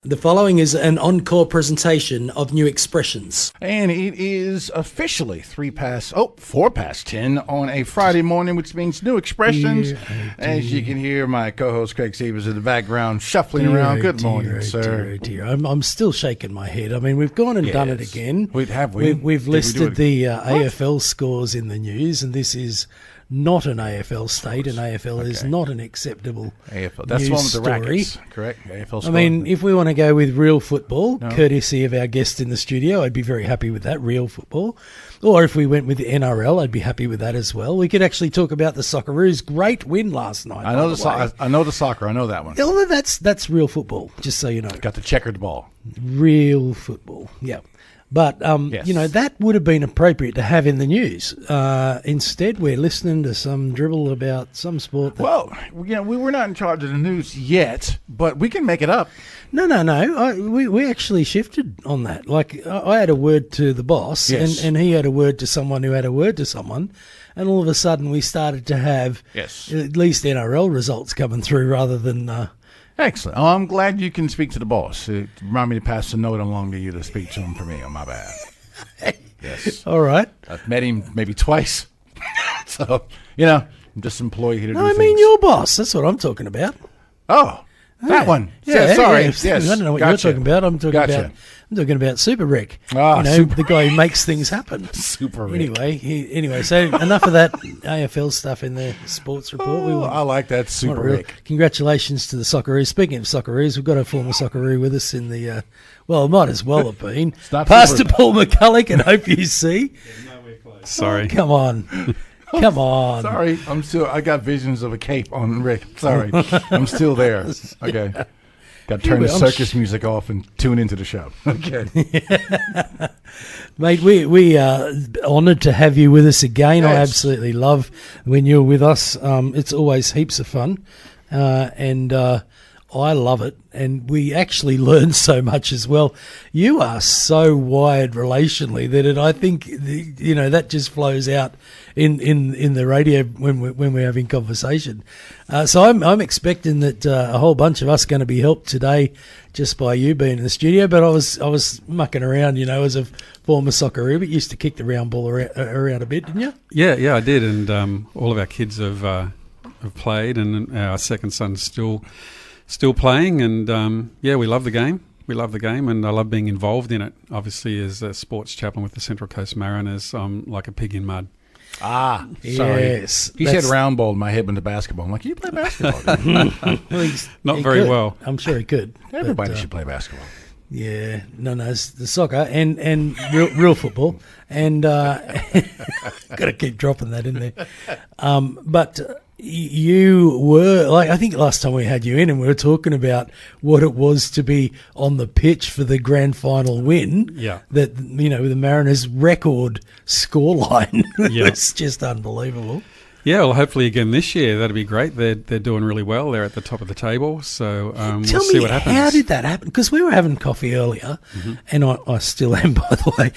The following is an encore presentation of new expressions. And it is officially 4 past 10 on a Friday morning, which means new expressions. As you can hear, my co-host Craig Stevens in the background shuffling around. Good morning, sir. Dear. I'm still shaking my head. I mean, we've gone and done it again. We've listed the AFL scores in the news, and this is not an AFL state. An AFL is not an acceptable AFL. That's news the one with the story. rackets, correct? AFL score. I mean, if we want to go with real football, courtesy of our guest in the studio, I'd be very happy with that, real football. Or if we went with the NRL, I'd be happy with that as well. We could actually talk about the Socceroos' great win last night. I know the soccer. I know that one. Well, that's real football, just so you know. Got the checkered ball. Real football, yeah. But, that would have been appropriate to have in the news. Instead, we're listening to some dribble about some sport. We were not in charge of the news yet, but we can make it up. No. We actually shifted on that. Like, I had a word to the boss, and he had a word to someone who had a word to someone, and all of a sudden we started to have at least NRL results coming through rather than... Excellent. Oh, I'm glad you can speak to the boss. Remind me to pass the note along to you to speak to him for me on my behalf. Yes. All right. I've met him maybe twice. So, I'm just an employee here to do things. I mean, your boss. That's what I'm talking about. Oh, that one. Yeah, sorry. Yes. Yes. I don't know what you're talking about. I'm talking about Super Rec. The guy who makes things happen. Super Rec. Anyway, so enough of that AFL stuff in the sports report. I like that Super Rec. Congratulations to the Socceroos. Speaking of Socceroos, we've got a former Socceroo with us in the, might as well have been. Pastor Paul McCulloch and OPC. Yeah, nowhere close. Sorry. Oh, come on. Come on. Sorry, I got visions of a cape on Rick. Sorry, I'm still there. Okay. Got to turn the circus music off and tune into the show. Okay. Mate, we are honoured to have you with us again. Yes. I absolutely love when you're with us. It's always heaps of fun. And I love it. And we actually learn so much as well. You are so wired relationally that I think, that just flows out in the radio when we're having conversation. So I'm expecting that a whole bunch of us are going to be helped today just by you being in the studio. But I was mucking around, as a former Socceroo, but used to kick the round ball around a bit, didn't you? Yeah, I did. And all of our kids have played, and our second son's still playing, and we love the game. We love the game, and I love being involved in it. Obviously, as a sports chaplain with the Central Coast Mariners, I'm like a pig in mud. Sorry. Yes. He said round ball, my head went to basketball. I'm like, you play basketball? Not very well. I'm sure he could. Everybody should play basketball. Yeah, no, it's the soccer and real football, and got to keep dropping that in there. But you were, I think last time we had you in and we were talking about what it was to be on the pitch for the grand final win. Yeah. That, the Mariners' record scoreline was just unbelievable. Yeah, well, hopefully again this year. That'd be great. They're doing really well. They're at the top of the table. So we'll see what happens. How did that happen? Because we were having coffee earlier, and I still am, by the way.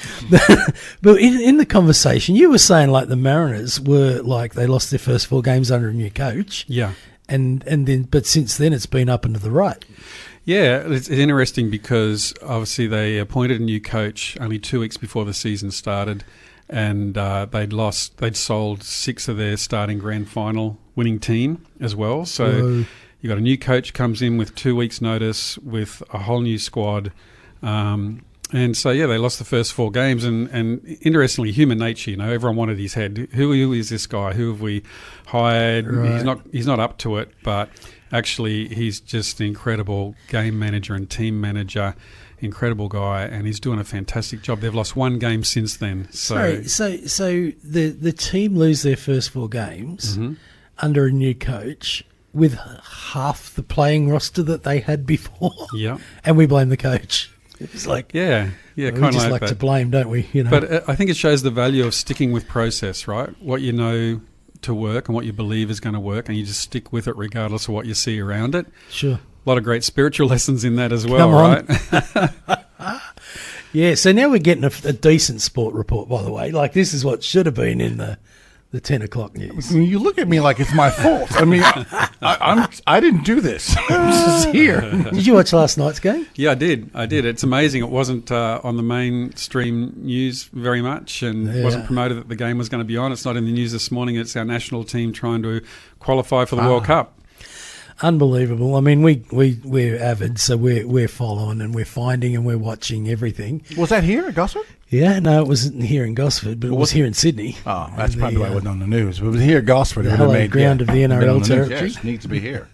But in the conversation, you were saying like the Mariners were like they lost their first 4 games under a new coach. Yeah. But since then it's been up and to the right. Yeah, it's interesting because obviously they appointed a new coach only 2 weeks before the season started. And they'd sold 6 of their starting grand final winning team as well. So you got a new coach comes in with 2 weeks' notice with a whole new squad. And so, they lost the first 4 games. And interestingly, human nature, everyone wanted his head. Who is this guy? Who have we hired? Right. He's not up to it, but actually he's just an incredible game manager and team manager. Incredible guy, and he's doing a fantastic job. They've lost 1 game since then. So the team lose their first 4 games under a new coach with half the playing roster that they had before. Yeah, and we blame the coach. It's like we kind of just like to blame, don't we? But I think it shows the value of sticking with process, right? What you know to work and what you believe is going to work, and you just stick with it regardless of what you see around it. Sure. A lot of great spiritual lessons in that as well, right? Yeah, so now we're getting a decent sport report, by the way. Like, this is what should have been in the the 10 o'clock news. You look at me like it's my fault. I mean, I didn't do this. I'm just here. Did you watch last night's game? Yeah, I did. It's amazing. It wasn't on the mainstream news very much, and it wasn't promoted that the game was going to be on. It's not in the news this morning. It's our national team trying to qualify for the World Cup. Unbelievable. I mean, we're avid, so we're following and we're finding and we're watching everything. Was that here at Gosford? Yeah, no, it wasn't here in Gosford, but it was here in Sydney. Oh, that's probably why it wasn't on the news. But it was here at Gosford. The hallowed ground of the NRL territory. Yes, needs to be here.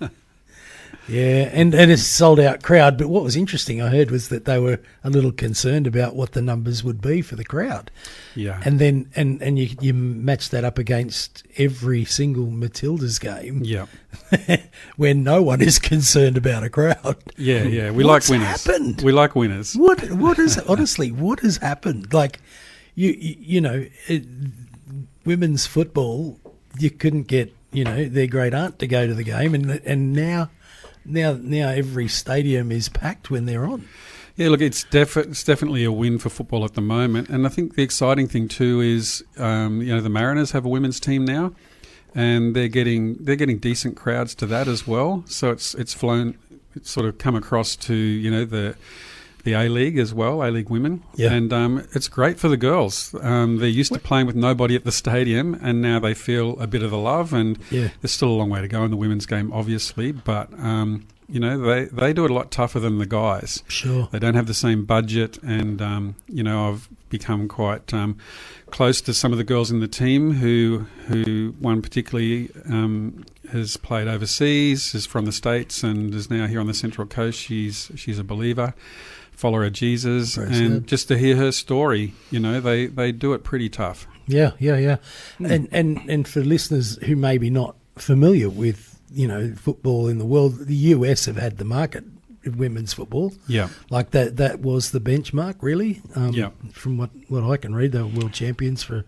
Yeah, and it's a sold-out crowd. But what was interesting, I heard, was that they were a little concerned about what the numbers would be for the crowd. Yeah. And then and you match that up against every single Matildas game. Yeah. Where no one is concerned about a crowd. Yeah. We What's like winners. happened? We like winners. What is honestly what has happened? Like you know, women's football, you couldn't get, you know, their great aunt to go to the game, and now every stadium is packed when they're on. Yeah, look, it's definitely a win for football at the moment, and I think the exciting thing too is, you know, the Mariners have a women's team now, and they're getting decent crowds to that as well. So it's sort of come across to, you know, the A-League as well, A-League women. Yeah. And it's great for the girls. They're used to playing with nobody at the stadium, and now they feel a bit of the love, and there's still a long way to go in the women's game, obviously, but you know, they do it a lot tougher than the guys. Sure. They don't have the same budget, and you know, I've become quite close to some of the girls in the team who one particularly has played overseas, is from the States, and is now here on the Central Coast. She's a believer, follower of Jesus, and just to hear her story, you know, they do it pretty tough. Yeah. And for listeners who may be not familiar with, you know, football in the world, the US have had the market in women's football. Yeah. Like that was the benchmark, really. From what I can read, they were world champions for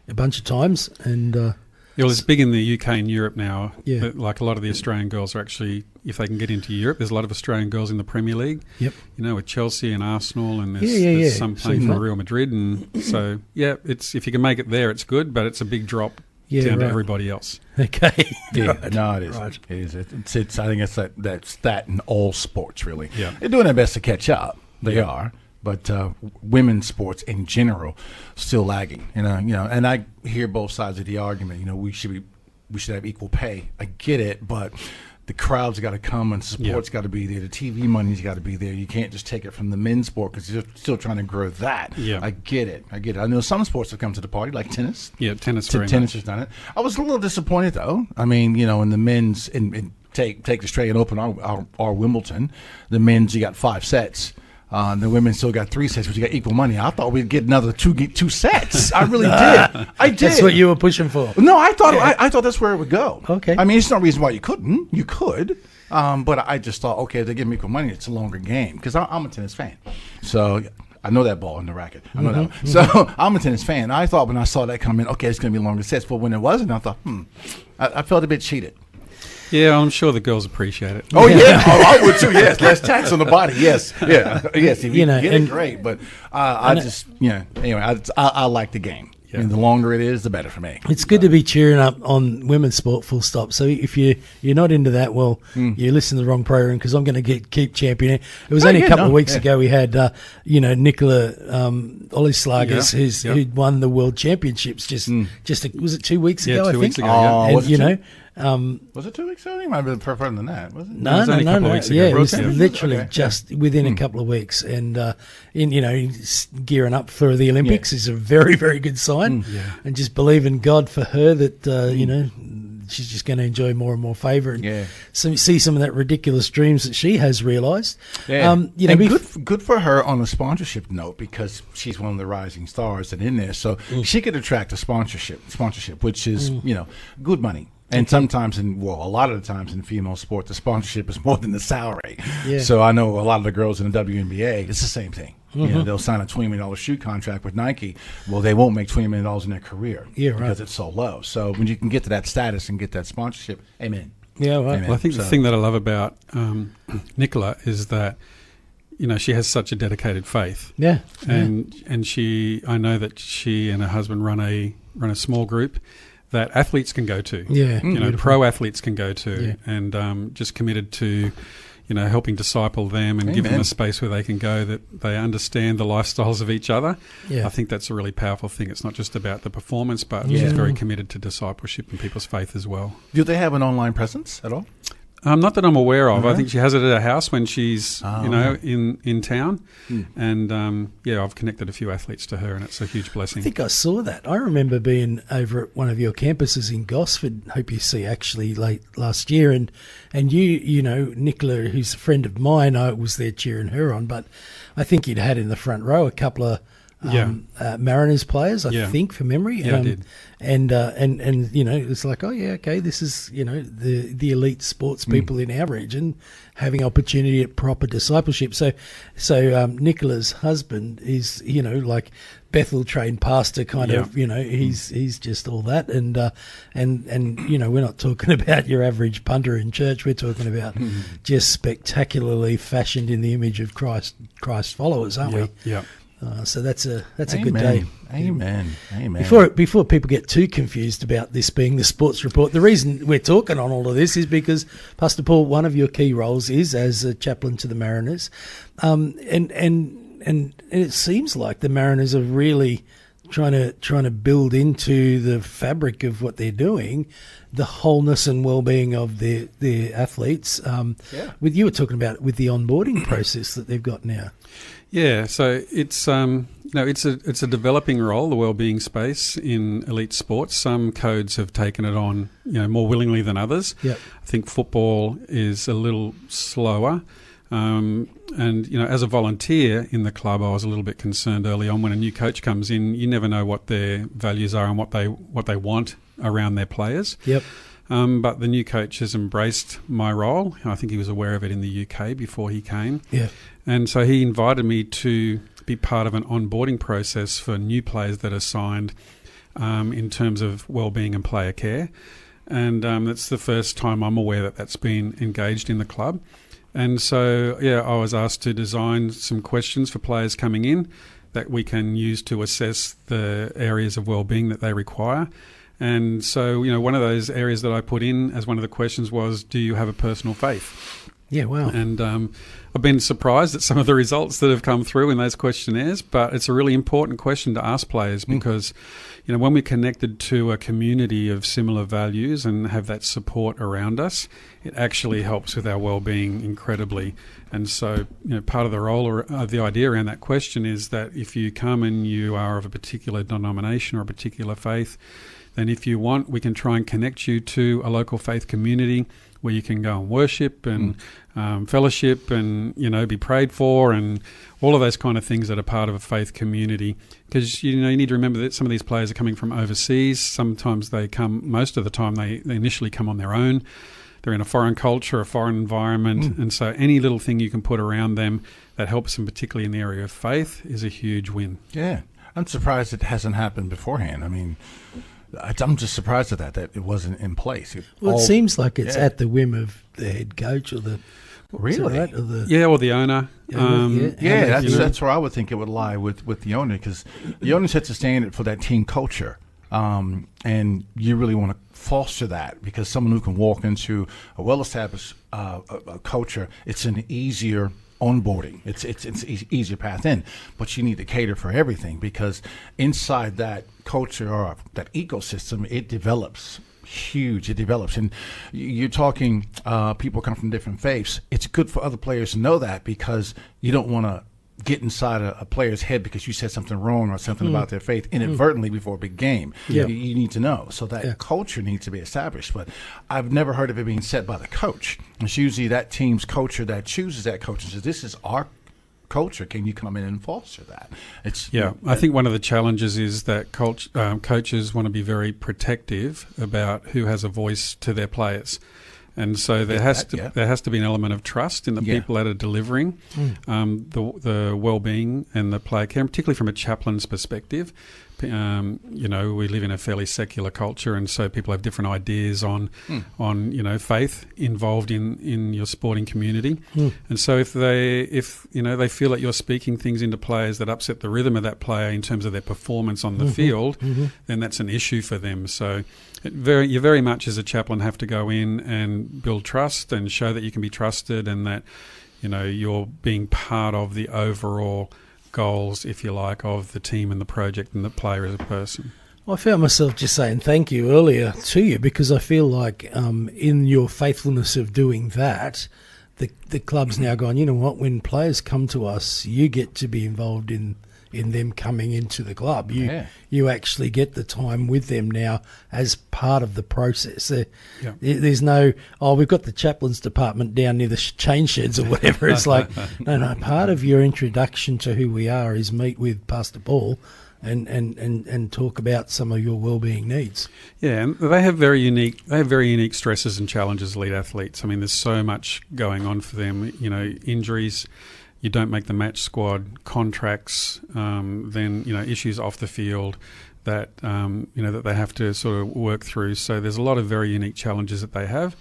a bunch of times. And well, it's big in the UK and Europe now. Yeah. But like a lot of the Australian girls are actually, if they can get into Europe, there's a lot of Australian girls in the Premier League. Yep. You know, with Chelsea and Arsenal, and there's some playing for Real Madrid. And so, it's if you can make it there, it's good, but it's a big drop down to everybody else. Okay. Yeah, no, it is. Right. It is. It's I think that's that in all sports, really. Yeah. They're doing their best to catch up. They are. But women's sports in general still lagging. You know, and I hear both sides of the argument. You know, we should have equal pay. I get it, but the crowd's got to come, and support's got to be there. The TV money's got to be there. You can't just take it from the men's sport because you're still trying to grow that. Yeah. I get it. I know some sports have come to the party, like tennis. Yeah, tennis. Tennis has done it. I was a little disappointed though. I mean, you know, in the men's, take the Australian Open or Wimbledon, the men's, you got 5 sets. The women still got 3 sets, but you got equal money. I thought we'd get another two sets. I really did. I did. That's what you were pushing for. No, I thought I thought that's where it would go. Okay. I mean, there's no reason why you couldn't. You could. But I just thought, okay, if they give me equal money, it's a longer game because I'm a tennis fan. So I know that ball in the racket. I know that one. So I'm a tennis fan. I thought when I saw that come in, okay, it's going to be longer sets. But when it wasn't, I thought, I felt a bit cheated. Yeah, I'm sure the girls appreciate it. Oh yeah, I would too. Yes, less tax on the body. Yes, yes. If you get it, great. But anyway, I like the game. Yeah. And the longer it is, the better for me. It's good to be cheering up on women's sport, full stop. So if you're not into that, well, you listen to the wrong program because I'm going to keep championing. It was only a couple of weeks ago we had, Nicola Ollislagers, who'd won the world championships just was it 2 weeks ago, I think? 2 weeks ago, was it 2 weeks ago? It might have been further than that, wasn't it? No. Yeah, it was literally just within a Yeah. couple of weeks. And, gearing up for the Olympics is a very, very good sign. And just believe in God for her that, she's just going to enjoy more and more favour. And see some of that ridiculous dreams that she has realised. Yeah. Good for her on a sponsorship note because she's one of the rising stars and in there. So she could attract a sponsorship, which is, good money. And sometimes, a lot of the times in female sport, the sponsorship is more than the salary. Yeah. So I know a lot of the girls in the WNBA, it's the same thing. They'll sign a $20 million shoe contract with Nike. Well, they won't make $20 million in their career because it's so low. So when you can get to that status and get that sponsorship, amen. Yeah, right. Amen. Well, I think the thing that I love about Nicola is that, she has such a dedicated faith. Yeah. And I know that she and her husband run a small group that athletes can go to. Yeah, Pro athletes can go to, Yeah. and just committed to, helping disciple them and give them a space where they can go, that they understand the lifestyles of each other. Yeah. I think that's a really powerful thing. It's not just about the performance, but she's very committed to discipleship and people's faith as well. Do they have an online presence at all? Not that I'm aware of. Okay. I think she has it at her house when she's, in town. And, I've connected a few athletes to her, and it's a huge blessing. I think I saw that. I remember being over at one of your campuses in Gosford, Hope You See, actually late last year, and you know, Nicola, who's a friend of mine, I was there cheering her on, but I think you'd had in the front row a couple of Mariners players, I think, from memory. Yeah, I did. And it's like, oh yeah, okay, this is, the elite sports people in our region having opportunity at proper discipleship. So Nicola's husband is, like Bethel trained pastor kind of, he's just all that. And we're not talking about your average punter in church. We're talking about just spectacularly fashioned in the image of Christ followers, aren't we? Yeah. So that's a good day. Amen. Before people get too confused about this being the sports report, the reason we're talking on all of this is because, Pastor Paul, one of your key roles is as a chaplain to the Mariners, and it seems like the Mariners are really trying to build into the fabric of what they're doing the wholeness and well-being of their athletes. With you were talking about with the onboarding process that they've got now. Yeah, so it's it's a developing role, the wellbeing space in elite sports. Some codes have taken it on, more willingly than others. Yep. I think football is a little slower. And as a volunteer in the club, I was a little bit concerned early on when a new coach comes in. You never know what their values are and what they want around their players. Yep. But the new coach has embraced my role. I think he was aware of it in the UK before he came. Yeah. And so he invited me to be part of an onboarding process for new players that are signed in terms of wellbeing and player care. And that's the first time I'm aware that that's been engaged in the club. And so, I was asked to design some questions for players coming in that we can use to assess the areas of wellbeing that they require. And so, one of those areas that I put in as one of the questions was, do you have a personal faith? Yeah, wow. And I've been surprised at some of the results that have come through in those questionnaires, but it's a really important question to ask players because, when we're connected to a community of similar values and have that support around us, it actually helps with our well-being incredibly. And so, part of the role or the idea around that question is that if you come and you are of a particular denomination or a particular faith, then if you want, we can try and connect you to a local faith community where you can go and worship and fellowship and, be prayed for and all of those kind of things that are part of a faith community. Because, you need to remember that some of these players are coming from overseas. Sometimes most of the time they initially come on their own. They're in a foreign culture, a foreign environment. And so any little thing you can put around them that helps them, particularly in the area of faith, is a huge win. Yeah. I'm surprised it hasn't happened beforehand. I mean, I'm just surprised at that it wasn't in place. It seems like it's at the whim of the head coach or the... Really? Right? Or the owner. That's where I would think it would lie with the owner, because the owner sets a standard for that team culture, and you really want to foster that, because someone who can walk into a well-established a culture, it's an easier onboarding. It's easier path in, but you need to cater for everything, because inside that culture or that ecosystem, it develops. Huge. It develops. And you're talking people come from different faiths. It's good for other players to know that, because you don't want to get inside a player's head because you said something wrong or something about their faith inadvertently before a big game. Yeah. You need to know. So that culture needs to be established. But I've never heard of it being set by the coach. It's usually that team's culture that chooses that coach and says, this is our culture. Can you come in and foster that? I think one of the challenges is that coaches want to be very protective about who has a voice to their players. And so there has to be an element of trust in the people that are delivering the well-being and the player care, particularly from a chaplain's perspective, We live in a fairly secular culture, and so people have different ideas on faith involved in your sporting community. And so if they feel that you're speaking things into players that upset the rhythm of that player in terms of their performance on the field, then that's an issue for them. So you very much as a chaplain have to go in and build trust and show that you can be trusted, and that you're being part of the overall goals, if you like, of the team and the project and the player as a person. I found myself just saying thank you earlier to you, because I feel like in your faithfulness of doing that, the club's now gone, you know what, when players come to us, you get to be involved in them coming into the club. You actually get the time with them now as part of the process. There's no, we've got the chaplains department down near the chain sheds or whatever. It's like, no, part of your introduction to who we are is meet with Pastor Paul and talk about some of your wellbeing needs. Yeah, and they have very unique stresses and challenges, elite athletes. I mean, there's so much going on for them, injuries. You don't make the match squad, contracts, then issues off the field that that they have to sort of work through. So there's a lot of very unique challenges that they have.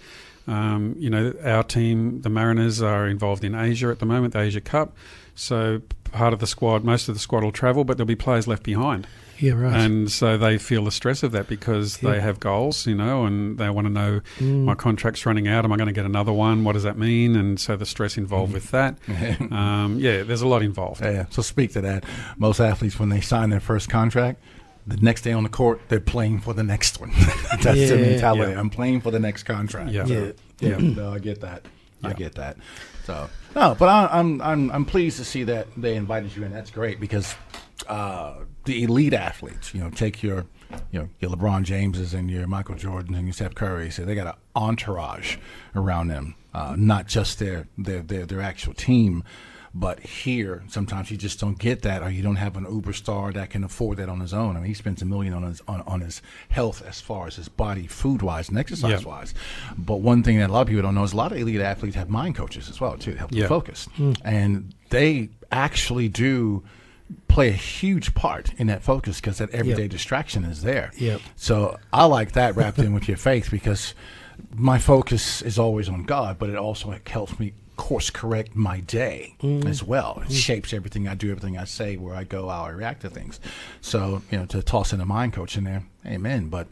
Our team, the Mariners, are involved in Asia at the moment, the Asia Cup. So part of the squad, most of the squad will travel, but there'll be players left behind. Yeah, right. And so they feel the stress of that because they have goals, and they want to know, my contract's running out, am I going to get another one? What does that mean? And so the stress involved with that. There's a lot involved. Yeah. So speak to that. Most athletes, when they sign their first contract, the next day on the court, they're playing for the next one. That's their mentality. I'm playing for the next contract. No, I get that. I get that. So no, but I'm pleased to see that they invited you in. That's great, because the elite athletes, take your LeBron Jameses and your Michael Jordans and your Steph Currys. So they got an entourage around them, not just their actual team. But here, sometimes you just don't get that, or you don't have an uber star that can afford that on his own. I mean, he spends $1 million on his health, as far as his body, food-wise and exercise-wise. But one thing that a lot of people don't know is a lot of elite athletes have mind coaches as well, too, to help them focus. And they actually do play a huge part in that focus, because that everyday distraction is there. So I like that wrapped in with your faith, because my focus is always on God, but it also helps me course correct my day as well. It shapes everything I do, everything I say, where I go, how I react to things. So, to toss in a mind coach in there, amen. But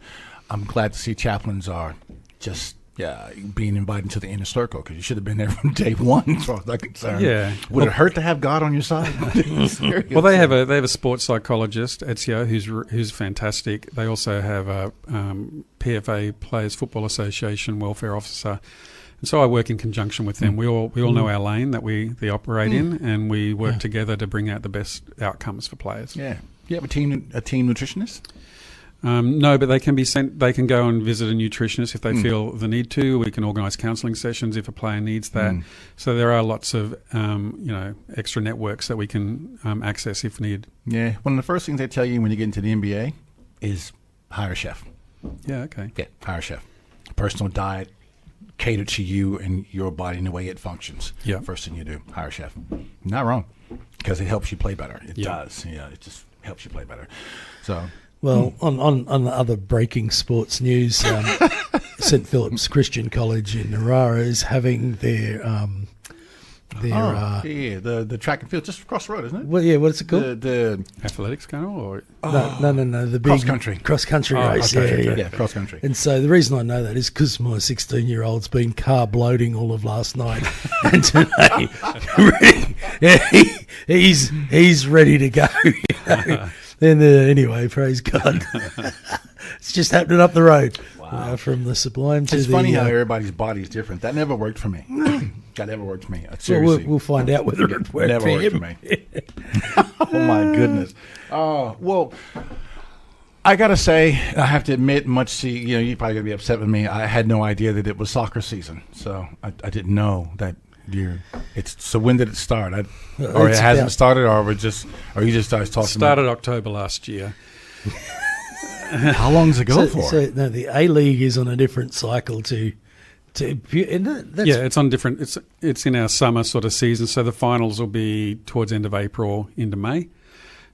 I'm glad to see chaplains are just being invited to the inner circle, because you should have been there from day one, as far as I'm concerned. Would it hurt to have God on your side? Well, they have a sports psychologist, Ezio, who's fantastic. They also have a PFA, Players Football Association welfare officer. And so I work in conjunction with them. We all know our lane that they operate in, and we work together to bring out the best outcomes for players. Yeah. You have a team nutritionist? No, but they can be sent. They can go and visit a nutritionist if they feel the need to. We can organise counselling sessions if a player needs that. So there are lots of extra networks that we can access if needed. Yeah, one of the first things they tell you when you get into the NBA is hire a chef. Yeah, okay. Yeah, hire a chef. Personal diet catered to you and your body and the way it functions. Yeah. First thing you do, hire a chef. Not wrong, because it helps you play better. It does. Yeah, it just helps you play better. So. Well, on the other breaking sports news, St. Philip's Christian College in Narara is having their the track and field just across the road, isn't it? Well, yeah, what's it called? The athletics carnival, or no, the big cross country race. Yeah, cross country. And so the reason I know that is because my 16-year-old's been carb loading all of last night, and today, he's ready to go. And anyway, praise God. It's just happening up the road. Wow. From the Sublime to It's funny how everybody's body is different. That never worked for me. That never worked for me. Seriously. We'll find out whether it worked never for worked him. For me. Oh, my goodness. Well, I got to say, I have to admit, you're probably going to be upset with me. I had no idea that it was soccer season. So I didn't know that. So when did it start? Or it hasn't started, or you just started talking? Started October last year. How long does it go for? So no, the A League is on a different cycle it's on different. It's in our summer sort of season. So the finals will be towards end of April into May.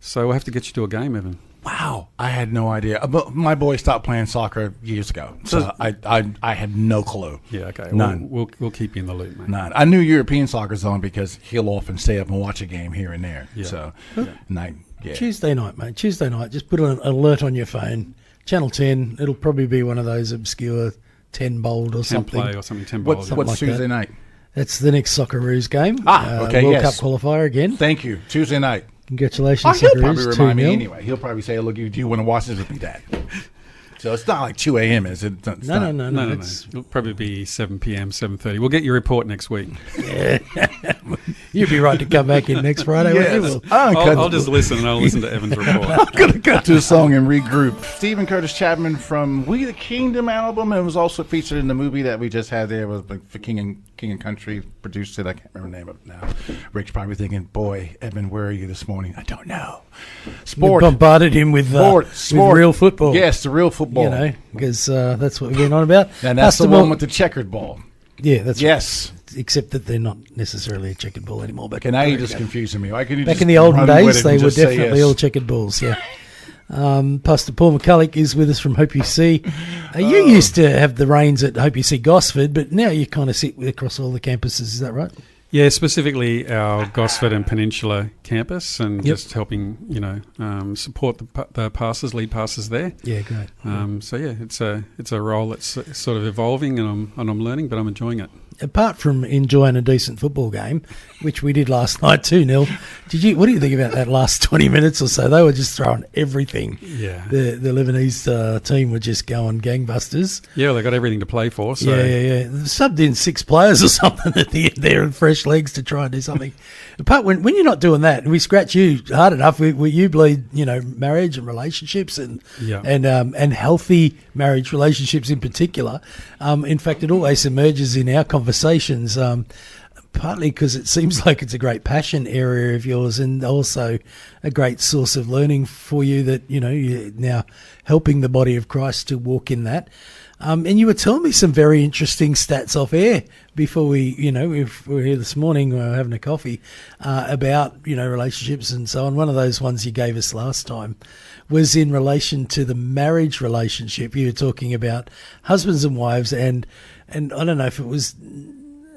So we'll have to get you to a game, Evan. Wow, I had no idea. But my boy stopped playing soccer years ago, so I had no clue. Yeah, okay. None. We'll keep you in the loop, mate. None. I knew European soccer's on because he'll often stay up and watch a game here and there. Yeah. So, yeah. Tuesday night, mate. Tuesday night. Just put an alert on your phone. Channel 10. It'll probably be one of those obscure 10 bold or 10 something. play or something, 10 ball. What's like Tuesday that. night? That's the next Socceroos game. Okay, World yes. Cup qualifier again. Thank you. Tuesday night. Congratulations, He'll probably Socceroos. remind me 2-0. anyway. He'll probably say, look, do you want to watch this with me, Dad? So it's not like 2 a.m., is it? It's No. No. It's- It'll probably be 7 p.m., 7:30. We'll get your report next week. You'd be right to come back in next Friday, wouldn't you? I'll just listen, and I'll listen to Evan's report. I'm going to cut to a song and regroup. Stephen Curtis Chapman from We the Kingdom album. It was also featured in the movie that we just had there. It was for King and Country, produced it. I can't remember the name of it now. Rick's probably thinking, boy, Evan, where are you this morning? I don't know. We Sport. bombarded him with real football. Yes, the real football. You know, because that's what we're getting on about. And that's the Pastor one Mo- with the checkered ball. Yeah, that's Yes. right. Except that they're not necessarily a checkered ball anymore. But Okay, now you're just confusing me. Why couldn't you back just in the olden run with days, it they and were just say definitely yes? all checkered balls. Yeah. Pastor Paul McCulloch is with us from Hope You See. You used to have the reins at Hope You See Gosford, but now you kind of sit across all the campuses. Is that right? Yeah, specifically our Gosford and Peninsula campus, and Yep. just helping support the pastors, lead pastors there. Yeah, great. So yeah, it's a role that's sort of evolving, and I'm learning, but I'm enjoying it. Apart from enjoying a decent football game, which we did last night too, Neil, what do you think about that last 20 minutes or so? They were just throwing everything. Yeah, The Lebanese team were just going gangbusters. yeah, they got everything to play for. So Yeah. They subbed in 6 players or something at the end there and fresh legs to try and do something. Apart when you're not doing that, we scratch you hard enough. You bleed, marriage and relationships and healthy marriage relationships in particular. In fact, it always emerges in our conversations. Partly because it seems like it's a great passion area of yours, and also a great source of learning for you that, you're now helping the body of Christ to walk in that. And you were telling me some very interesting stats off air before we were here this morning, we were having a coffee, about, relationships and so on. One of those ones you gave us last time was in relation to the marriage relationship. You were talking about husbands and wives, and I don't know if it was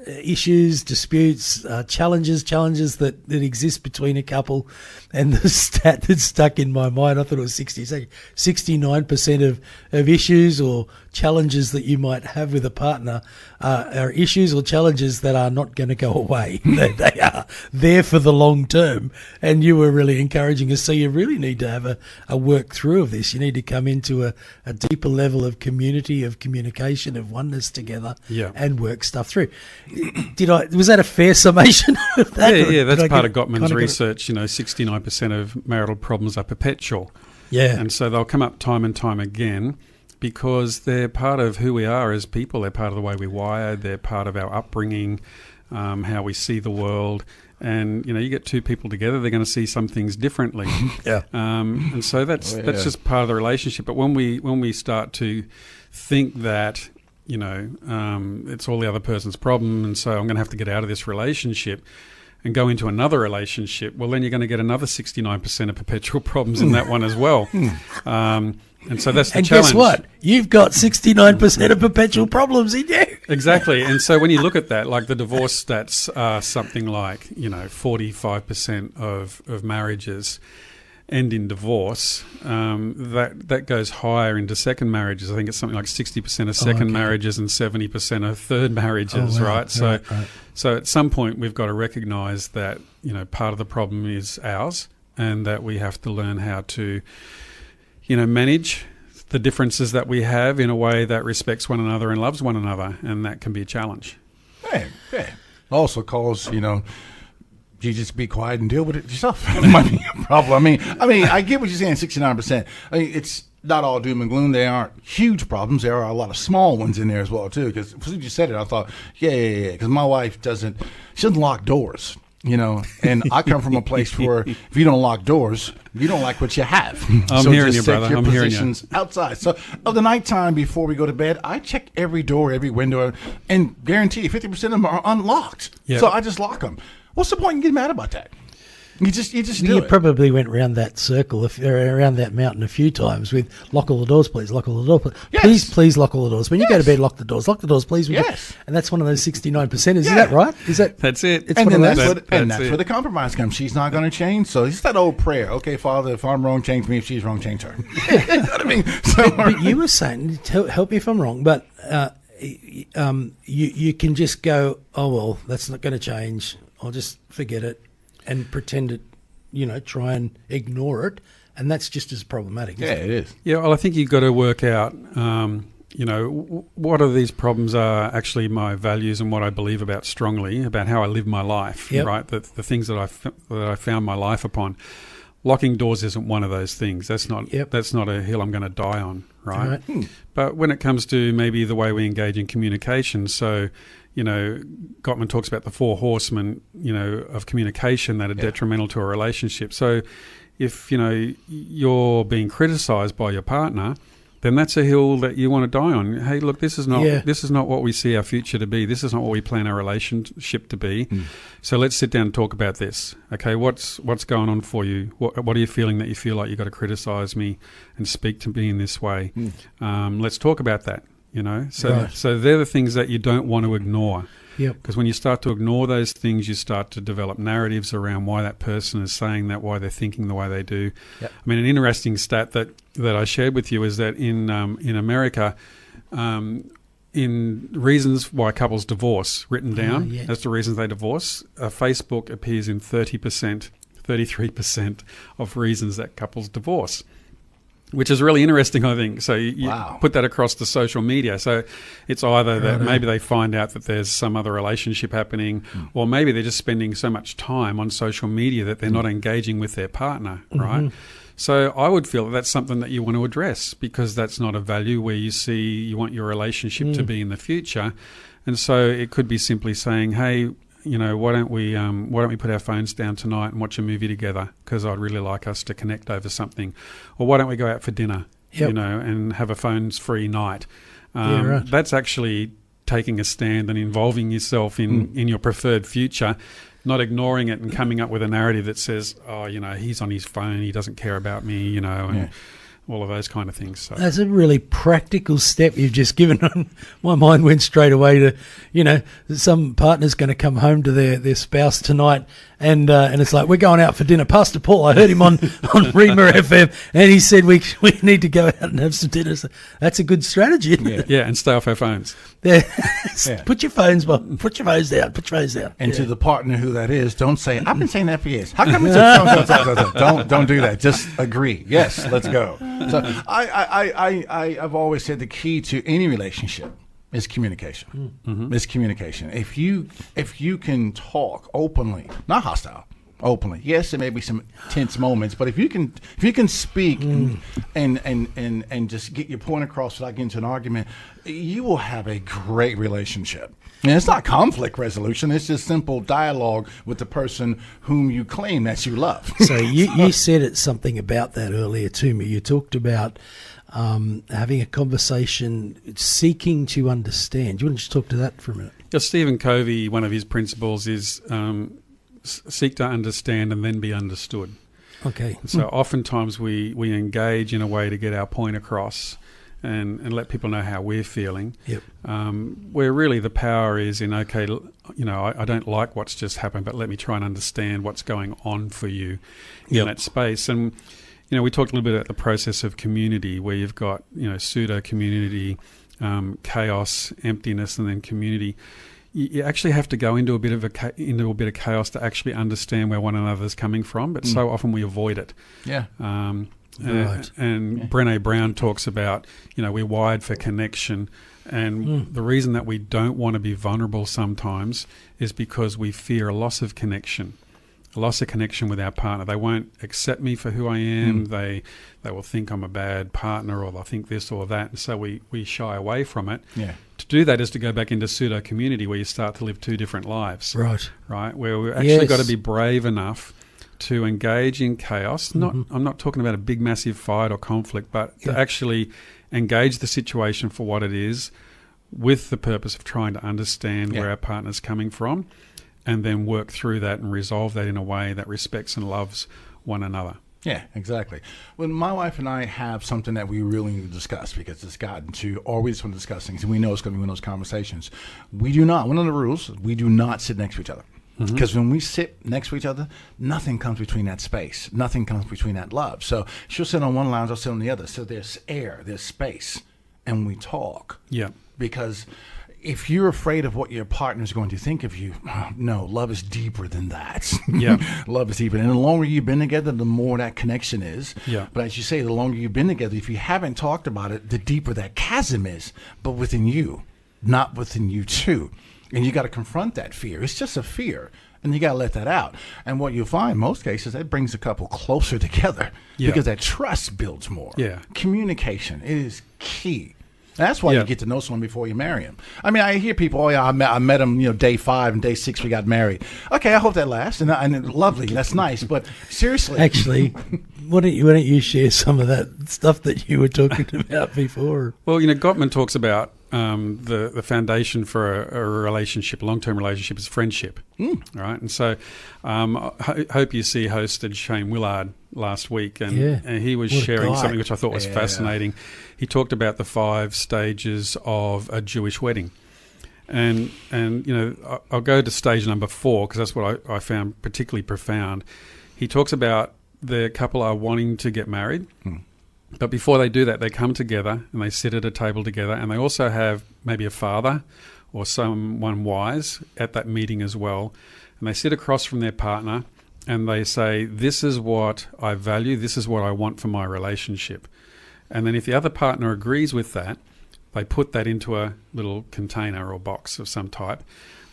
issues, disputes, challenges that exist between a couple. And the stat that stuck in my mind, I thought it was 69% of issues or challenges that you might have with a partner are issues or challenges that are not going to go away. They are there for the long term. And you were really encouraging us. So you really need to have a work through of this. You need to come into a deeper level of community, of communication, of oneness together, and work stuff through. Was that a fair summation of that? Yeah, that's part of Gottman's research. 69% of marital problems are perpetual. Yeah. And so they'll come up time and time again because they're part of who we are as people. They're part of the way we're wired. They're part of our upbringing, how we see the world. And, you get two people together, they're going to see some things differently. Yeah. And so that's just part of the relationship. But when we start to think that, it's all the other person's problem, and so I'm going to have to get out of this relationship and go into another relationship, well, then you're going to get another 69% of perpetual problems in that one as well. And so that's the challenge. And guess what? You've got 69% of perpetual problems in you. Exactly. And so when you look at that, like the divorce stats are something like, 45% of marriages end in divorce. That goes higher into second marriages. I think it's something like 60% of second marriages and 70% of third marriages, right? So so at some point we've got to recognise that, part of the problem is ours, and that we have to learn how to, manage the differences that we have in a way that respects one another and loves one another, and that can be a challenge. Yeah. Also calls, you just be quiet and deal with it yourself. It might be a problem. I mean, I get what you're saying, 69%. It's not all doom and gloom. They aren't huge problems. There are a lot of small ones in there as well, too. Because as you said it, I thought, yeah. Because my wife doesn't lock doors. And I come from a place where if you don't lock doors, you don't like what you have. I'm hearing you, brother. I'm hearing you. Outside. So of the nighttime before we go to bed, I check every door, every window, and guarantee you 50% of them are unlocked. Yep. So I just lock them. What's the point in getting mad about that? You just do You it. probably went around that circle, around that mountain a few times with lock all the doors, please, lock all the doors, please. Yes. Please lock all the doors. When you go to bed, lock the doors, please. Yes. And that's one of those 69%. Is that right? That's it. It's And one then of those. that's where the compromise comes. She's not going to change. So it's that old prayer. Okay, Father, if I'm wrong, change me. If she's wrong, change her. You know what I mean? So, But you were saying, help me if I'm wrong, but you can just go, oh, well, that's not going to change. I'll just forget it and pretend it, try and ignore it. And that's just as problematic. yeah, it is. Yeah, well, I think you've got to work out, what of these problems are actually my values and what I believe about strongly, about how I live my life, right? The things that I found my life upon. Locking doors isn't one of those things. That's not a hill I'm going to die on, right? But when it comes to maybe the way we engage in communication, so, Gottman talks about the 4 horsemen, of communication that are detrimental to a relationship. So if, you're being criticised by your partner, then that's a hill that you want to die on. Hey, look, this is not what we see our future to be. This is not what we plan our relationship to be. So let's sit down and talk about this. Okay, what's going on for you? What are you feeling that you feel like you've got to criticise me and speak to me in this way? Let's talk about that. So they're the things that you don't want to ignore. Because when you start to ignore those things, you start to develop narratives around why that person is saying that, why they're thinking the way they do. I mean, an interesting stat that I shared with you is that in America, in reasons why couples divorce, written down as the reasons they divorce, Facebook appears in 33% of reasons that couples divorce. Which is really interesting, I think. So you put that across the social media. So it's either that maybe they find out that there's some other relationship happening, or maybe they're just spending so much time on social media that they're not engaging with their partner, right? So I would feel that that's something that you want to address, because that's not a value where you want your relationship to be in the future. And so it could be simply saying, hey, why don't we put our phones down tonight and watch a movie together, because I'd really like us to connect over something. Or why don't we go out for dinner, and have a phones-free night. That's actually taking a stand and involving yourself in your preferred future, not ignoring it and coming up with a narrative that says, oh, he's on his phone, he doesn't care about me, and all of those kind of things. So that's a really practical step you've just given. My mind went straight away to, some partner's going to come home to their spouse tonight, and it's like, we're going out for dinner. Pastor Paul, I heard him on Rima FM, and he said we need to go out and have some dinner. So that's a good strategy, isn't it? Yeah, and stay off our phones. Put your phones down. Put your phones down. And to the partner who that is, don't say, I've been saying that for years. How come it's don't do that. Just agree. Yes, let's go. So I've always said the key to any relationship is communication. It's communication. If you can talk openly, not hostile, openly. Yes, there may be some tense moments, but if you can speak and just get your point across without getting into an argument, you will have a great relationship. And it's not conflict resolution; it's just simple dialogue with the person whom you claim that you love. So you said something about that earlier to me. You talked about having a conversation, seeking to understand. Do you want to just talk to that for a minute? Yeah, Stephen Covey, one of his principles is seek to understand and then be understood. Okay. So oftentimes we engage in a way to get our point across and let people know how we're feeling. Where really the power is in, okay, I don't like what's just happened, but let me try and understand what's going on for you in that space. And we talked a little bit about the process of community, where you've got pseudo community, chaos, emptiness, and then community. You actually have to go into a bit of chaos to actually understand where one another's coming from, but so often we avoid it. Right. And Brené Brown talks about, we're wired for connection, and the reason that we don't want to be vulnerable sometimes is because we fear a loss of connection. A loss of connection with our partner. They won't accept me for who I am. They will think I'm a bad partner, or they'll think this or that, and so we shy away from it. To do that is to go back into pseudo community, where you start to live two different lives. Right, where we've actually got to be brave enough to engage in chaos. I'm not talking about a big massive fight or conflict, but to actually engage the situation for what it is, with the purpose of trying to understand where our partner's coming from. and then work through that and resolve that in a way that respects and loves one another. Yeah, exactly. Well, my wife and I have something that we really need to discuss because it's gotten to, or we just want to discuss things, and we know it's going to be one of those conversations. We do not, one of the rules, we do not sit next to each other. Because when we sit next to each other, nothing comes between that space. Nothing comes between that love. So she'll sit on one lounge, I'll sit on the other. So there's air, there's space, and we talk. Yeah. Because if you're afraid of what your partner's going to think of you, no, love is deeper than that. Yeah. Love is deeper. And the longer you've been together, the more that connection is. Yeah. But as you say, the longer you've been together, if you haven't talked about it, the deeper that chasm is, but within you, not within you two. And you got to confront that fear. It's just a fear. And you got to let that out. And what you'll find in most cases, that brings a couple closer together because that trust builds more. Yeah. Communication is key. That's why you get to know someone before you marry him. I mean, I hear people, oh, yeah, I met him, day 5 and day 6 we got married. Okay, I hope that lasts. And lovely, that's nice. But seriously. Actually, why don't you share some of that stuff that you were talking about before? Well, Gottman talks about the foundation for a relationship, a long-term relationship, is friendship. Right? And so I hope you hosted Shane Willard last week, and he was sharing something which I thought was fascinating. He talked about the 5 stages of a Jewish wedding. And I'll go to stage number 4 because that's what I found particularly profound. He talks about the couple are wanting to get married. But before they do that, they come together and they sit at a table together, and they also have maybe a father or someone wise at that meeting as well. And they sit across from their partner and they say, this is what I value, this is what I want for my relationship. And then if the other partner agrees with that, they put that into a little container or box of some type.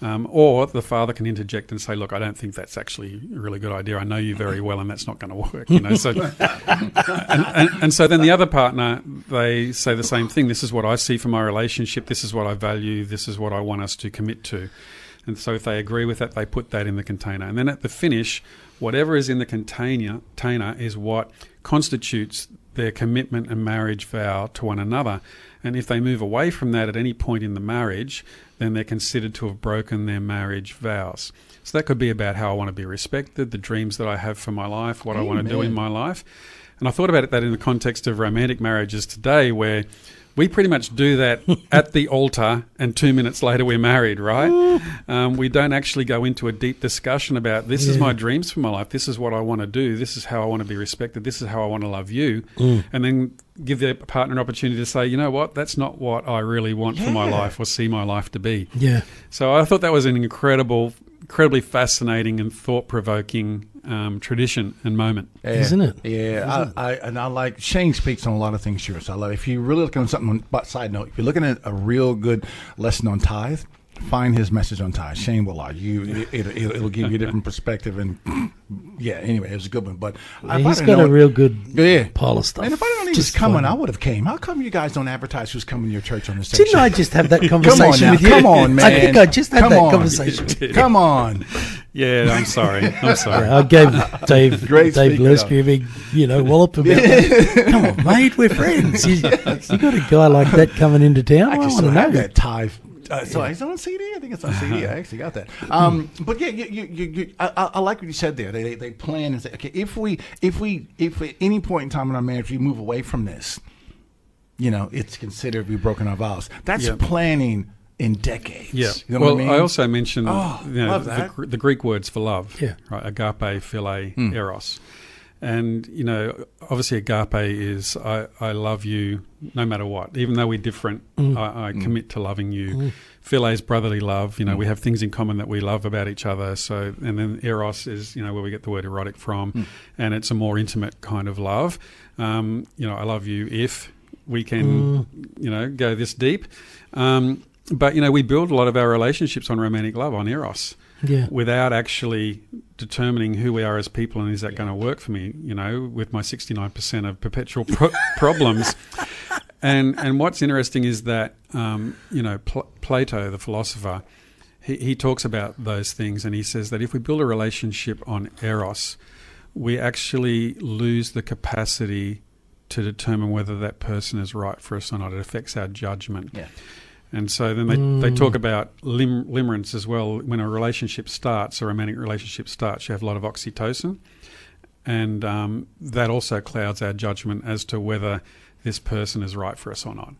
Or the father can interject and say, look, I don't think that's actually a really good idea. I know you very well and that's not going to work. So, and so then the other partner, they say the same thing. This is what I see for my relationship. This is what I value. This is what I want us to commit to. And so if they agree with that, they put that in the container. And then at the finish, whatever is in the container is what constitutes their commitment and marriage vow to one another. And if they move away from that at any point in the marriage, then they're considered to have broken their marriage vows. So that could be about how I want to be respected, the dreams that I have for my life, what I want to do in my life. And I thought about that in the context of romantic marriages today, where we pretty much do that at the altar and 2 minutes later we're married, right? We don't actually go into a deep discussion about this is my dreams for my life, this is what I want to do, this is how I want to be respected, this is how I want to love you. And then give their partner an opportunity to say, you know what, that's not what I really want for my life or see my life to be. Yeah. So I thought that was an incredibly fascinating and thought-provoking tradition and moment, isn't it? Yeah, I like Shane speaks on a lot of things here. So I love if you really look at something. But side note, if you're looking at a real good lesson on tithe, find his message on tithe. Shane will it'll give you a different perspective. And anyway, it was a good one. But he's got a real good pile of stuff. And if I didn't know he was coming, I would have came. How come you guys don't advertise who's coming to your church on this station? Didn't I just have that conversation with you? Come on, man. I think I just had that conversation. Come on. Yeah, I'm sorry. Yeah, I gave Dave Gillespie a big, wallop about that. Come on, mate, we're friends. You got a guy like that coming into town. I want to know that tithe. So is it on CD? I think it's on CD. I actually got that. But I like what you said there. They plan and say, okay, if at any point in time in our marriage we move away from this, it's considered we've broken our vows. That's planning in decades. Yeah. You know what I mean? I also mentioned the Greek words for love. Yeah. Right. Agape, philia, eros. And, obviously agape is I love you no matter what. Even though we're different, I commit to loving you. Philia is brotherly love. We have things in common that we love about each other. So, and then eros is, where we get the word erotic from. And it's a more intimate kind of love. I love you if we can, go this deep. But, we build a lot of our relationships on romantic love, on eros. Yeah. Without actually determining who we are as people and is that going to work for me, with my 69% of perpetual problems. And what's interesting is that, Plato, the philosopher, he talks about those things, and he says that if we build a relationship on eros, we actually lose the capacity to determine whether that person is right for us or not. It affects our judgment. Yeah. And so then they talk about limerence as well. When a relationship starts, a romantic relationship starts, you have a lot of oxytocin. And that also clouds our judgment as to whether this person is right for us or not.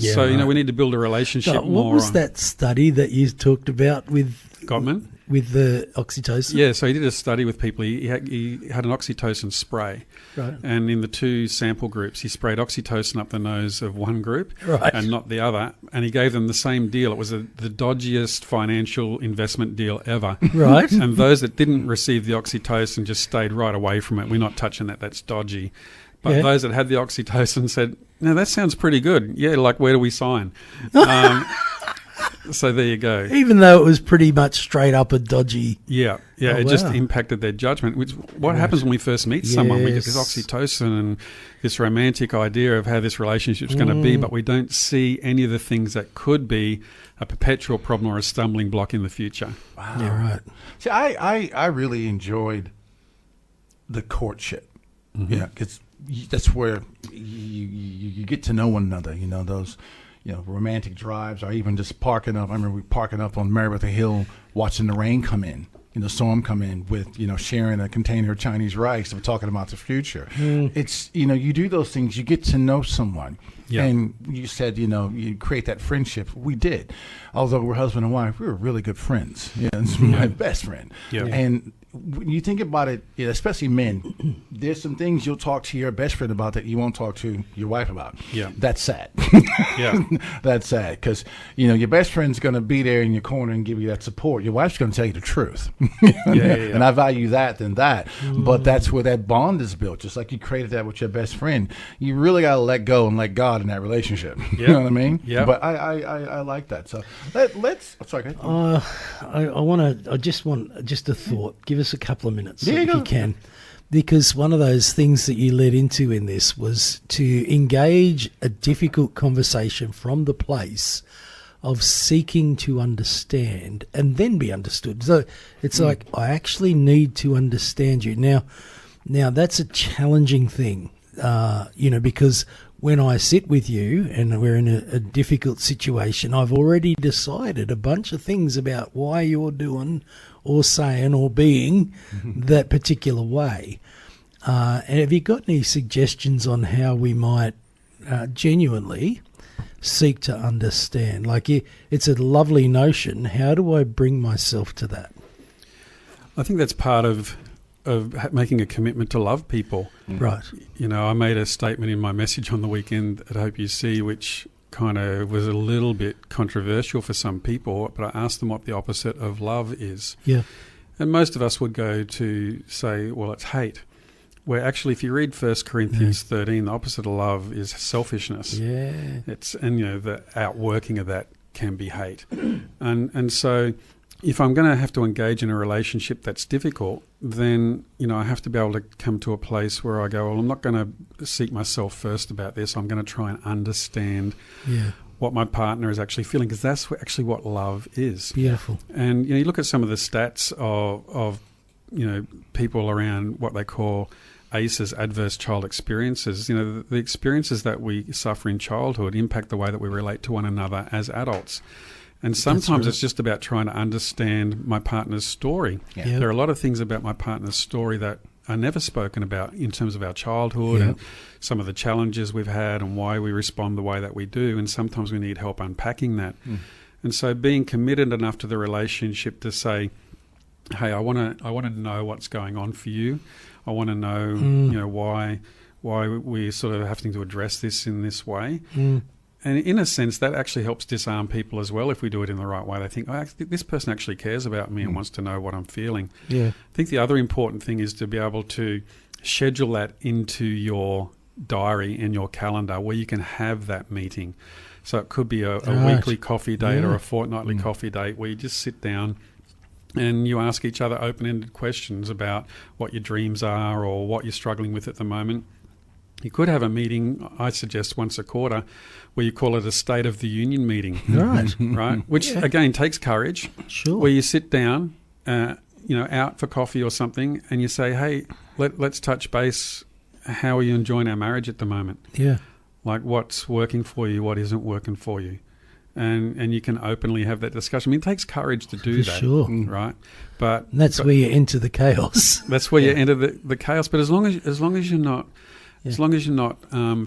So, we need to build a relationship more. What was that study that you talked about with Gottman? With the oxytocin? Yeah, so he did a study with people. He had an oxytocin spray. Right. And in the two sample groups, he sprayed oxytocin up the nose of one group and not the other. And he gave them the same deal. It was the dodgiest financial investment deal ever. Right. And those that didn't receive the oxytocin just stayed right away from it. We're not touching that. That's dodgy. But those that had the oxytocin said, no, that sounds pretty good. Yeah, like, where do we sign? So there you go. Even though it was pretty much straight up a dodgy. Yeah, it just impacted their judgment. Which what happens when we first meet someone? We get this oxytocin and this romantic idea of how this relationship's going to be, but we don't see any of the things that could be a perpetual problem or a stumbling block in the future. Wow. Yeah, right. See, I really enjoyed the courtship. Mm-hmm. Yeah, because that's where you get to know one another. Those romantic drives, or even just parking up. I remember we parking up on Meriwether Hill, watching the rain come in, storm come in, with sharing a container of Chinese rice. We're talking about the future. It's you do those things, you get to know someone. Yeah. And you said you create that friendship. We did, although we're husband and wife, we were really good friends. Yeah, it's my best friend. Yeah. And when you think about it, especially men, there's some things you'll talk to your best friend about that you won't talk to your wife about. Yeah, that's sad. Yeah, that's sad, because your best friend's going to be there in your corner and give you that support. Your wife's going to tell you the truth. And I value that than that. But that's where that bond is built. Just like you created that with your best friend, you really got to let go and let God in that relationship. You know what I mean? Yeah. But I like that. So let's. I'm sorry. I just want a thought. Give us a couple of minutes if you can, because one of those things that you led into in this was to engage a difficult conversation from the place of seeking to understand and then be understood. So it's like, I actually need to understand you. Now that's a challenging thing, because when I sit with you and we're in a difficult situation, I've already decided a bunch of things about why you're doing or saying or being that particular way. And have you got any suggestions on how we might genuinely seek to understand? Like, it's a lovely notion. How do I bring myself to that? I think that's part of making a commitment to love people. Right. I made a statement in my message on the weekend that I hope you see, which kind of was a little bit controversial for some people, but I asked them what the opposite of love is. Yeah. And most of us would go to say, well, it's hate. Where actually, if you read 1 Corinthians 13, the opposite of love is selfishness. Yeah. The outworking of that can be hate. And so if I'm going to have to engage in a relationship that's difficult, then, I have to be able to come to a place where I go, well, I'm not going to seek myself first about this. I'm going to try and understand what my partner is actually feeling, because that's actually what love is. Beautiful. And, you look at some of the stats of people around what they call ACEs, adverse child experiences. The experiences that we suffer in childhood impact the way that we relate to one another as adults. And sometimes it's just about trying to understand my partner's story. Yeah. There are a lot of things about my partner's story that are never spoken about in terms of our childhood and some of the challenges we've had and why we respond the way that we do. And sometimes we need help unpacking that. And so being committed enough to the relationship to say, hey, I want to know what's going on for you. I want to know, why we're sort of having to address this in this way. And in a sense, that actually helps disarm people as well if we do it in the right way. They think, this person actually cares about me and wants to know what I'm feeling. Yeah. I think the other important thing is to be able to schedule that into your diary and your calendar where you can have that meeting. So it could be a weekly coffee date or a fortnightly coffee date where you just sit down and you ask each other open-ended questions about what your dreams are or what you're struggling with at the moment. You could have a meeting, I suggest once a quarter, where you call it a State of the Union meeting. Right? Which, again, takes courage. Sure. Where you sit down, out for coffee or something, and you say, hey, let's touch base. How are you enjoying our marriage at the moment? Yeah. Like, what's working for you, what isn't working for you? and you can openly have that discussion. I mean, it takes courage to do For that, sure. right? But And that's where you enter the chaos. that's where you enter the chaos. But as long as you're not,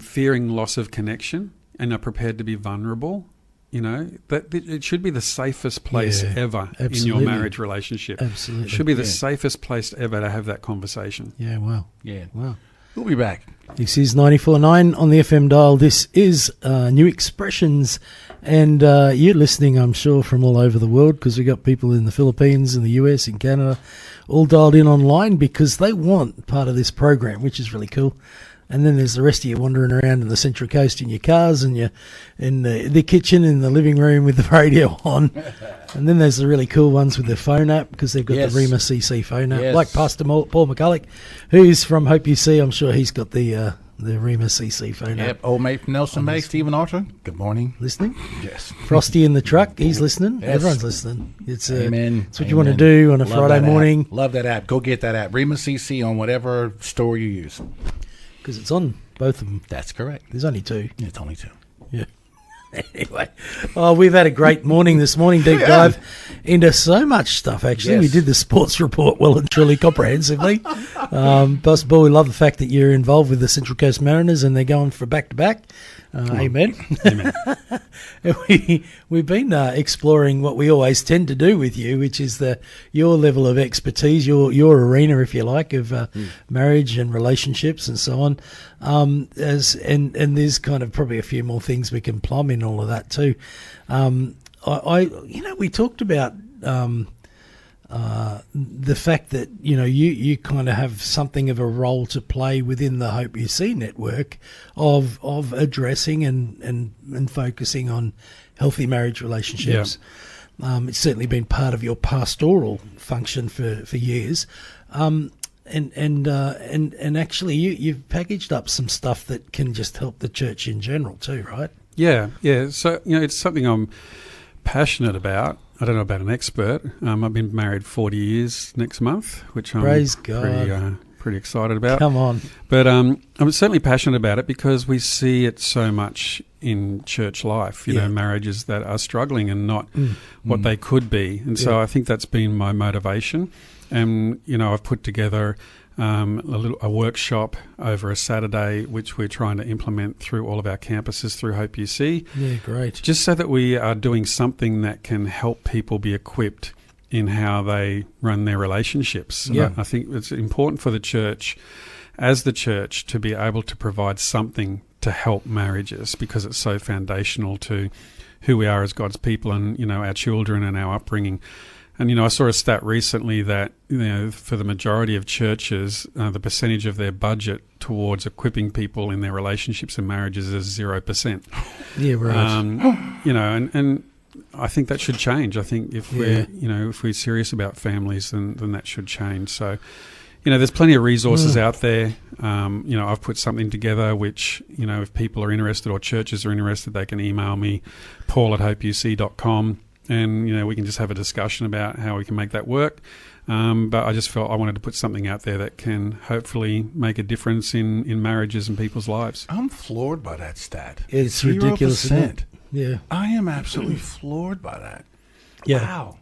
fearing loss of connection and are prepared to be vulnerable, that it should be the safest place ever in your marriage relationship. Absolutely. It should be the safest place ever to have that conversation. Yeah, wow. Yeah. Wow. We'll be back. This is 94.9 on the FM dial. This is New Expressions, and you're listening, I'm sure, from all over the world, because we've got people in the Philippines, in the US, in Canada, all dialed in online because they want part of this program, which is really cool. And then there's the rest of you wandering around in the Central Coast in your cars and you're in the kitchen, in the living room with the radio on. And then there's the really cool ones with the phone app, because they've got the Rema CC phone app, like Pastor Paul McCulloch, who's from Hope You See. I'm sure he's got the Rema CC phone app. Yep, old mate from Nelson Bay, Stephen Archer. Good morning. Listening? Yes. Frosty in the truck, he's listening. Yes. Everyone's listening. Amen. It's what you want to do on a Friday morning. Love that app. Go get that app. Rema CC on whatever store you use. Because it's on both of them. That's correct. There's only two. It's only two. Yeah. Anyway, we've had a great morning this morning. Deep dive into so much stuff, actually. Yes. We did the sports report well and truly comprehensively. Pastor Paul, we love the fact that you're involved with the Central Coast Mariners and they're going for back-to-back. Amen. Amen. We've been exploring what we always tend to do with you, which is your level of expertise, your arena, if you like, of marriage and relationships and so on. And there's kind of probably a few more things we can plumb in all of that too. We talked about the fact that you kind of have something of a role to play within the Hope You See network of addressing and focusing on healthy marriage relationships. Yeah. It's certainly been part of your pastoral function for years, and actually you've packaged up some stuff that can just help the church in general too, right? Yeah. So it's something I'm passionate about. I don't know about an expert. I've been married 40 years next month, which I'm pretty excited about. Come on. But I'm certainly passionate about it because we see it so much in church life, marriages that are struggling and not what they could be. And so I think that's been my motivation. And, I've put together a workshop over a Saturday, which we're trying to implement through all of our campuses through Hope You See. Yeah, great. Just so that we are doing something that can help people be equipped in how they run their relationships. Yeah. I think it's important for the church, as the church, to be able to provide something to help marriages, because it's so foundational to who we are as God's people and, our children and our upbringing. And, I saw a stat recently that, for the majority of churches, the percentage of their budget towards equipping people in their relationships and marriages is 0%. Yeah, right. And I think that should change. I think if we're serious about families, then that should change. So, there's plenty of resources out there. I've put something together which, if people are interested or churches are interested, they can email me, paul@hopeuc.com. And, we can just have a discussion about how we can make that work. But I just felt I wanted to put something out there that can hopefully make a difference in marriages and people's lives. I'm floored by that stat. It's ridiculous, isn't it? Yeah. I am absolutely floored by that. Yeah. Wow.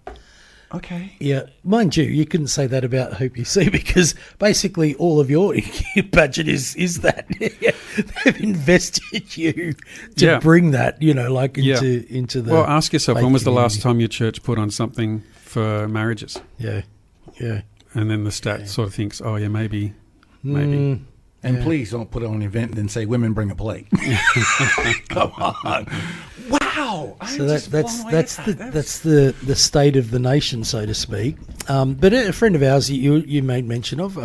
Okay. Yeah, mind you couldn't say that about Hope You See, because basically all of your budget is that. They've invested you to bring that, into the. Well, ask yourself, when was the last time your church put on something for marriages? Yeah. And then the stat sort of thinks, oh yeah, maybe. And please don't put on an event and then say women bring a plate. Come on. Wow. So that's the state of the nation, so to speak. But a friend of ours you made mention of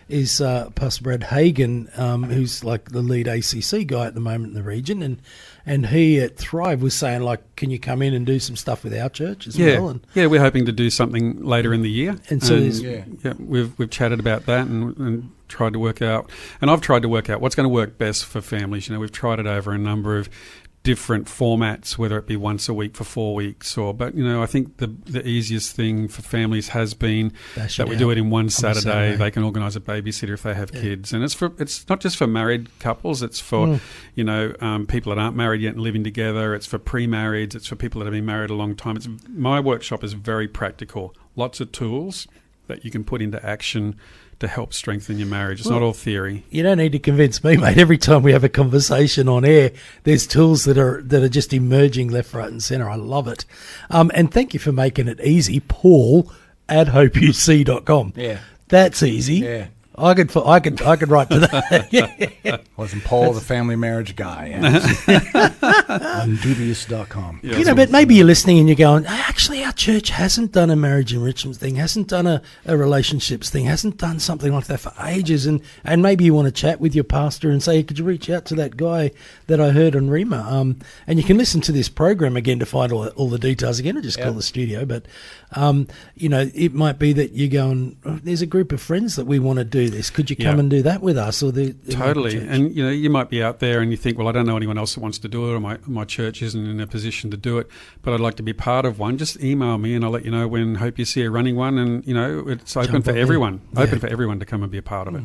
is Pastor Brad Hagan, who's like the lead ACC guy at the moment in the region, and he at Thrive was saying, like, can you come in and do some stuff with our church as well? And we're hoping to do something later in the year. And so we've chatted about that and tried to work out, and I've tried to work out what's going to work best for families. We've tried it over a number of different formats, whether it be once a week for 4 weeks but I think the easiest thing for families has been that we do it in one Saturday. They can organise a babysitter if they have kids, and it's not just for married couples, it's for people that aren't married yet and living together. It's for pre-marrieds, it's for people that have been married a long time. My workshop is very practical, lots of tools that you can put into action to help strengthen your marriage. It's not all theory. You don't need to convince me, mate. Every time we have a conversation on air, there's tools that are just emerging left, right, and centre. I love it. And thank you for making it easy. Paul at hopeuc.com. Yeah, that's easy. Yeah. I could write to that. Yeah. Wasn't Paul the family marriage guy? On dubious.com. Yeah, but maybe you're listening and you're going, actually, our church hasn't done a marriage enrichment thing, hasn't done a relationships thing, hasn't done something like that for ages. And maybe you want to chat with your pastor and say, could you reach out to that guy that I heard on Rima? And you can listen to this program again to find all the details again, or just call the studio. But, it might be that you're going, there's a group of friends that we want to do this. Could you come and do that with us? Or Totally. And you might be out there and you think, well, I don't know anyone else that wants to do it, or my church isn't in a position to do it, but I'd like to be part of one. Just email me and I'll let you know when Hope You See are running one, and it's open for everyone. Open for everyone to come and be a part of it.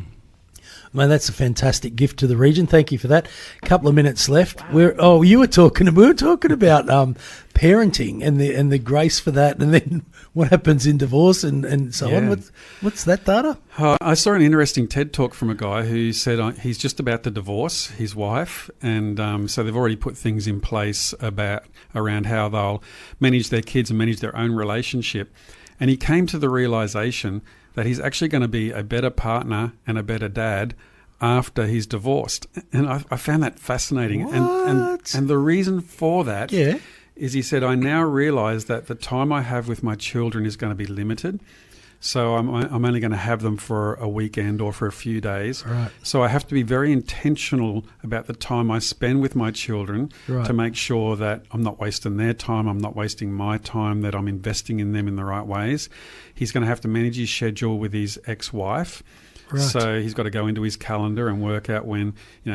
Man, that's a fantastic gift to the region. Thank you for that. Couple of minutes left. We were talking about parenting and the grace for that, and then what happens in divorce and so on. What's that data? I saw an interesting TED talk from a guy who said he's just about to divorce his wife, and so they've already put things in place around how they'll manage their kids and manage their own relationship. And he came to the realization that he's actually going to be a better partner and a better dad after he's divorced. And I found that fascinating. What? And the reason for that is he said, I now realize that the time I have with my children is going to be limited. So I'm only going to have them for a weekend or for a few days. Right. So I have to be very intentional about the time I spend with my children to make sure that I'm not wasting their time, I'm not wasting my time, that I'm investing in them in the right ways. He's going to have to manage his schedule with his ex-wife. Right. So he's got to go into his calendar and work out when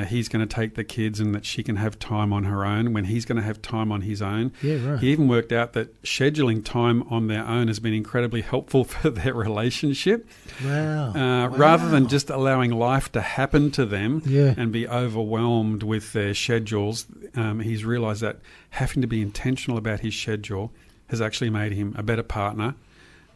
he's going to take the kids and that she can have time on her own, when he's going to have time on his own. Yeah, right. He even worked out that scheduling time on their own has been incredibly helpful for their relationship. Wow. Rather than just allowing life to happen to them and be overwhelmed with their schedules, he's realised that having to be intentional about his schedule has actually made him a better partner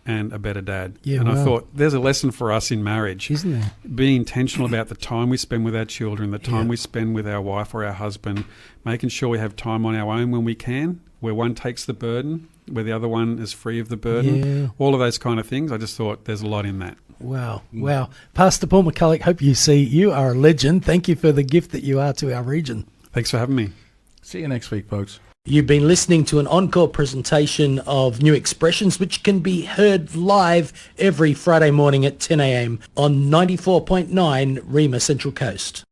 and a better dad. Yeah, and I thought there's a lesson for us in marriage. Isn't there? Being intentional about the time we spend with our children, the time we spend with our wife or our husband, making sure we have time on our own when we can, where one takes the burden, where the other one is free of the burden. Yeah. All of those kind of things. I just thought there's a lot in that. Wow. Pastor Paul McCulloch, hope you see you are a legend. Thank you for the gift that you are to our region. Thanks for having me. See you next week, folks. You've been listening to an Encore presentation of New Expressions, which can be heard live every Friday morning at 10 a.m. on 94.9 Rima Central Coast.